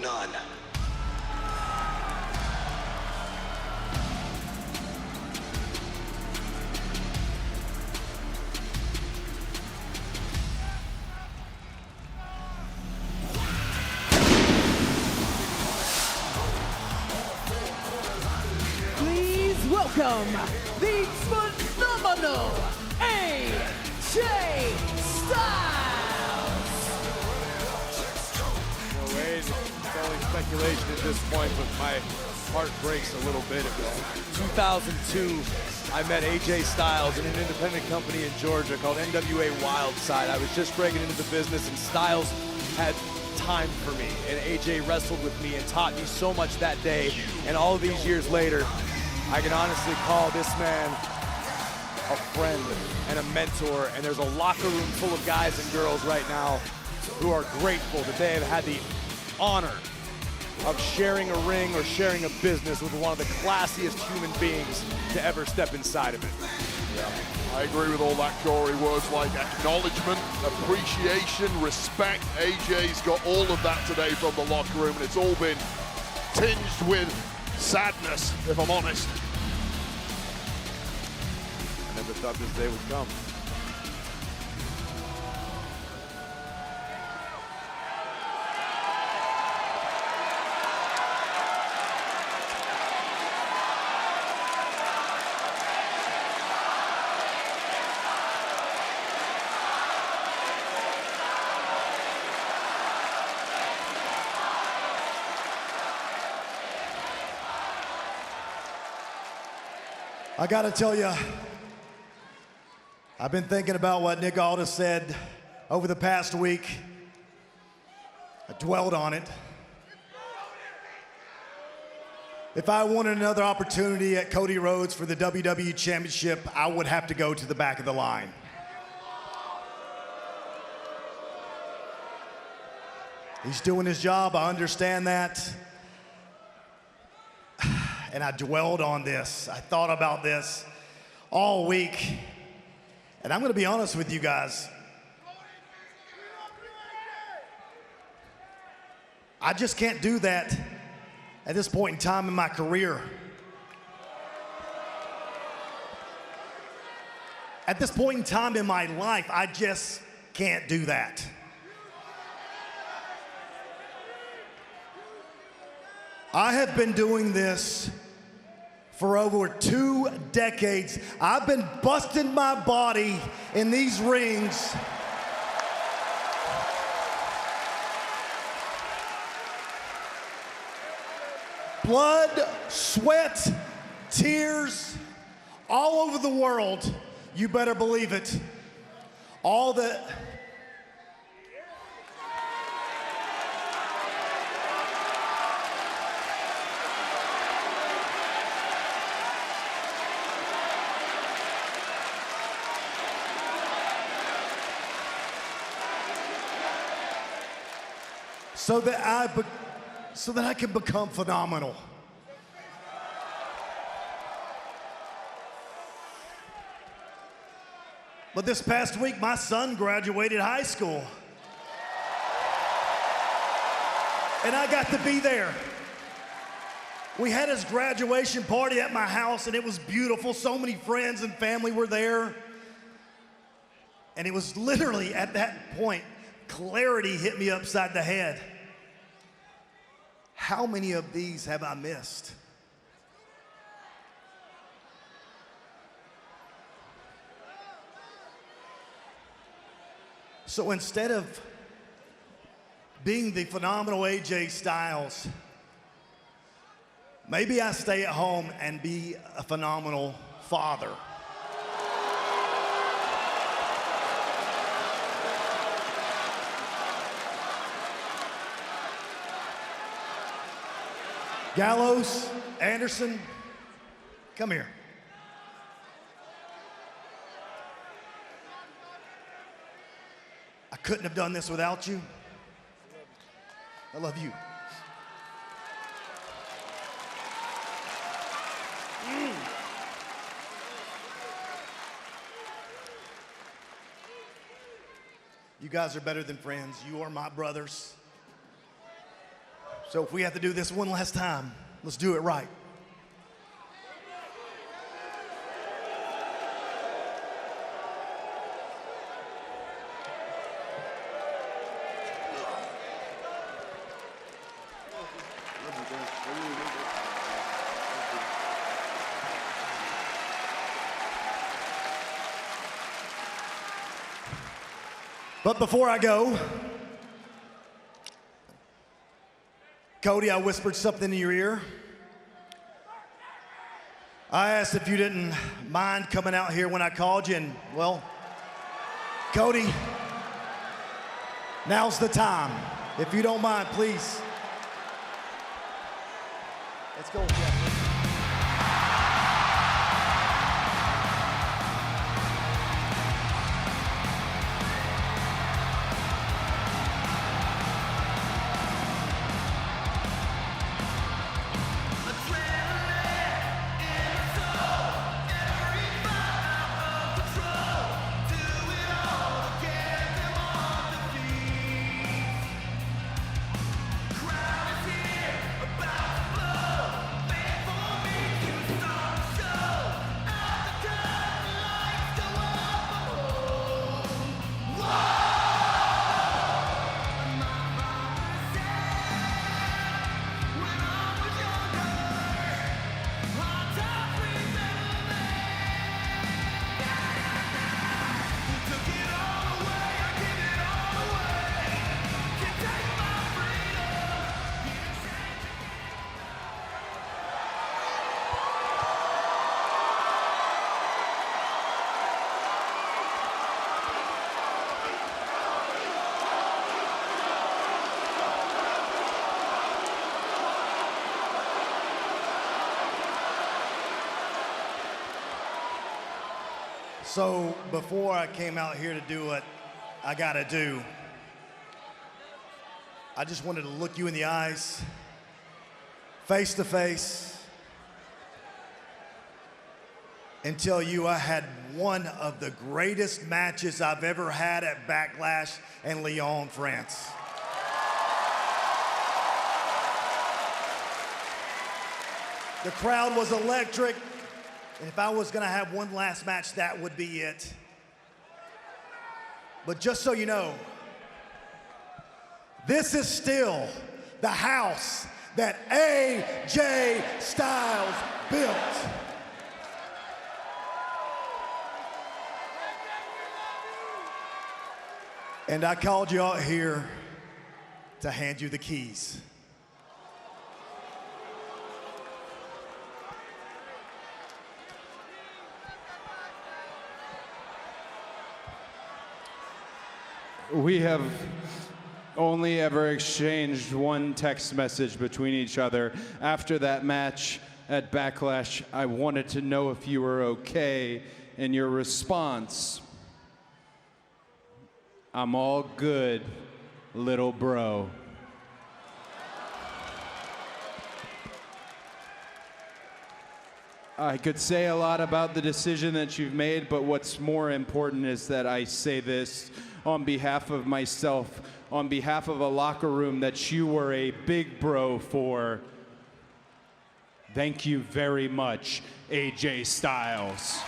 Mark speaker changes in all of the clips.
Speaker 1: none.
Speaker 2: Please welcome the phenomenal AJ Styles.
Speaker 3: No, Wade, it's only speculation at this point, but my heart breaks a little bit. In 2002, I met AJ Styles in an independent company in Georgia called NWA Wildside. I was just breaking into the business, and Styles had time for me, and AJ wrestled with me and taught me so much that day. And all these years later, I can honestly call this man a friend and a mentor, and there's a locker room full of guys and girls right now who are grateful that they have had the honor of sharing a ring or sharing a business with one of the classiest human beings to ever step inside of it.
Speaker 4: I agree with all that, Corey. Words like acknowledgement, appreciation, respect. AJ's got all of that today from the locker room, and it's all been tinged with sadness, if I'm honest.
Speaker 3: I never thought this day would come.
Speaker 5: I gotta tell you, I've been thinking about what Nick Aldis said over the past week. I dwelled on it. If I wanted another opportunity at Cody Rhodes for the WWE Championship, I would have to go to the back of the line. He's doing his job, I understand that. And I dwelled on this. I thought about this all week. And I'm gonna be honest with you guys. I just can't do that at this point in time in my career. At this point in time in my life, I just can't do that. I have been doing this for over 2 decades. I've been busting my body in these rings blood, sweat, tears, all over the world. You better believe it. All the so that I can become phenomenal. But this past week, my son graduated high school. And I got to be there. We had his graduation party at my house, and it was beautiful. So many friends and family were there. And it was literally at that point, clarity hit me upside the head. How many of these have I missed? So instead of being the phenomenal AJ Styles, maybe I stay at home and be a phenomenal father. Gallows, Anderson, come here. I couldn't have done this without you. I love you. You guys are better than friends. You are my brothers. So if we have to do this one last time, let's do it right. But before I go, Cody, I whispered something in your ear. I asked if you didn't mind coming out here when I called you, and well, Cody, now's the time. If you don't mind, please. Let's go, Jeff. So before I came out here to do what I gotta do, I just wanted to look you in the eyes, face to face, and tell you I had one of the greatest matches I've ever had at Backlash in Lyon, France. The crowd was electric. And if I was gonna have one last match, that would be it. But just so you know, this is still the house that AJ Styles built. And I called you out here to hand you the keys.
Speaker 1: We have only ever exchanged one text message between each other. After that match at Backlash, I wanted to know if you were okay, and your response, "I'm all good, little bro." I could say a lot about the decision that you've made, but what's more important is that I say this on behalf of myself, on behalf of a locker room that you were a big bro for. Thank you very much, AJ Styles.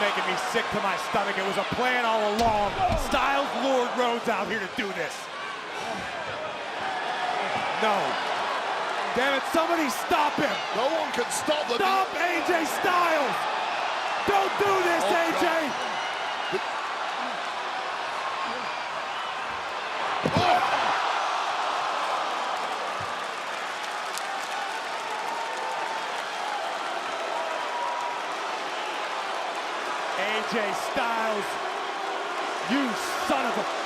Speaker 3: making me sick to my stomach. It was a plan all along. Styles lured Rhodes out here to do this. No. Damn it, somebody stop him.
Speaker 4: No one can stop the...
Speaker 3: Stop AJ Styles. Don't do this, AJ. AJ Styles, you son of a...